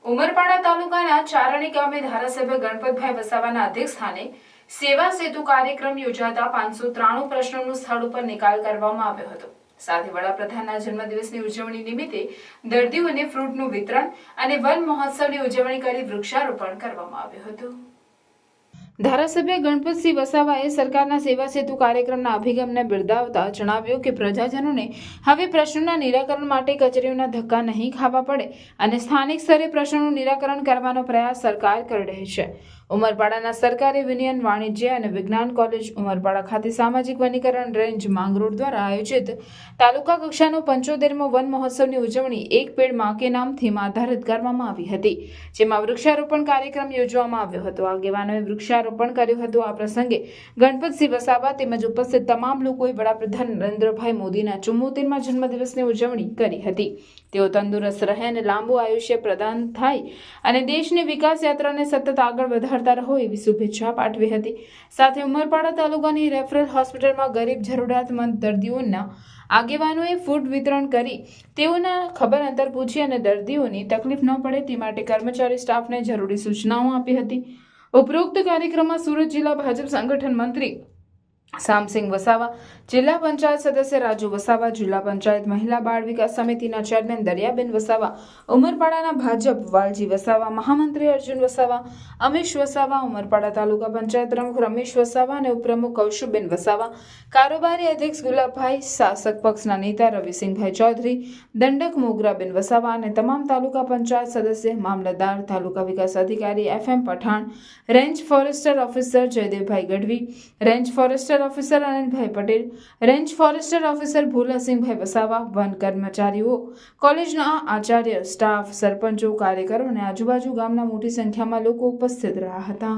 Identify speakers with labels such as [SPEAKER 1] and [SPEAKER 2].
[SPEAKER 1] ઉમરપાડા તાલુકાના ચારણી ગામે ધારાસભ્ય ગણપતભાઈ વસાવાના અધ્યક્ષસ્થાને સેવા સેતુ કાર્યક્રમ યોજાતા 593 પ્રશ્નોનું સ્થળ ઉપર નિકાલ કરવામાં આવ્યો હતો। સાથે વડાપ્રધાનના જન્મદિવસની ઉજવણી નિમિત્તે દર્દીઓને ફ્રૂટનું વિતરણ અને વન મહોત્સવની ઉજવણી કરી વૃક્ષારોપણ કરવામાં આવ્યું હતું। ધારાસભ્ય ગણપતસિંહ વસાવાએ સરકારના સેવા સેતુ કાર્યક્રમના અભિગમને બિરદાવતા જણાવ્યું કે પ્રજાજનોને હવે પ્રશ્નોના નિરાકરણ માટે કચેરીઓના ધક્કા નહીં ખાવા પડે અને સ્થાનિક સ્તરે પ્રશ્નોનું નિરાકરણ કરવાનો પ્રયાસ સરકાર કરી રહી છે। ઉમરપાડાના સરકારી વિનયન વાણિજ્ય અને વિજ્ઞાન કોલેજ ઉમરપાડા ખાતે સામાજિક વનીકરણ રેન્જ માંગરોળ દ્વારા આયોજિત તાલુકા કક્ષાનો 75મો વન મહોત્સવની ઉજવણી એક પેડ માં કે નામ થીમ આધારિત કરવામાં આવી હતી, જેમાં વૃક્ષારોપણ કાર્યક્રમ યોજવામાં આવ્યો હતો। આગેવાનોએ વૃક્ષારોપણ કર્યું હતું। આ પ્રસંગે ગણપતસિંહ વસાવા તેમજ ઉપસ્થિત તમામ લોકોએ વડાપ્રધાન નરેન્દ્રભાઈ મોદીના 74મા જન્મદિવસની ઉજવણી કરી હતી। તેઓ તંદુરસ્ત રહે અને લાંબુ આયુષ્ય પ્રદાન થાય અને દેશની વિકાસ યાત્રાને સતત આગળ વધારતા રહો એવી શુભેચ્છા પાઠવી હતી। સાથે ઉમરપાડા તાલુકાની રેફરલ હોસ્પિટલમાં ગરીબ જરૂરિયાતમંદ દર્દીઓના આગેવાનોએ ફૂડ વિતરણ કરી તેઓના ખબર અંતર પૂછી અને દર્દીઓની તકલીફ ન પડે તે માટે કર્મચારી સ્ટાફને જરૂરી સૂચનાઓ આપી હતી। ઉપરોક્ત કાર્યક્રમમાં સુરત જિલ્લા ભાજપ સંગઠન મંત્રી શામસિંહ વસાવા, જિલ્લા પંચાયત સદસ્ય રાજુ વસાવા, જિલ્લા પંચાયત મહિલા બાળ વિકાસ સમિતિના ચેરમેન દરિયાબેન વસાવા, ઉમરપાડાના ભાજપ વાલજી વસાવા, મહામંત્રી અર્જુન વસાવા, અમીશ વસાવા, ઉમરપાડા તાલુકા પંચાયત પ્રમુખ રમેશ વસાવા અને ઉપપ્રમુખ કૌશુબેન વસાવા, કારોબારી અધ્યક્ષ ગુલાબભાઈ, શાસક પક્ષના નેતા રવિસિંહભાઈ ચૌધરી, દંડક મોગરાબેન વસાવા અને તમામ તાલુકા પંચાયત સદસ્ય, મામલતદાર, તાલુકા વિકાસ અધિકારી FM Pathan, range forester officer જયદેવભાઈ ગઢવી, રેન્જ ફોરેસ્ટર ઓફિસર અનિલભાઈ પટેલ, રેન્જ ફોરેસ્ટર ઓફિસર ભોલાસિંહભાઈ વસાવા, વન કર્મચારીઓ, કોલેજના આચાર્ય, સ્ટાફ, સરપંચો, કાર્યકરો અને આજુબાજુ ગામના મોટી સંખ્યામાં લોકો ઉપસ્થિત રહ્યા હતા।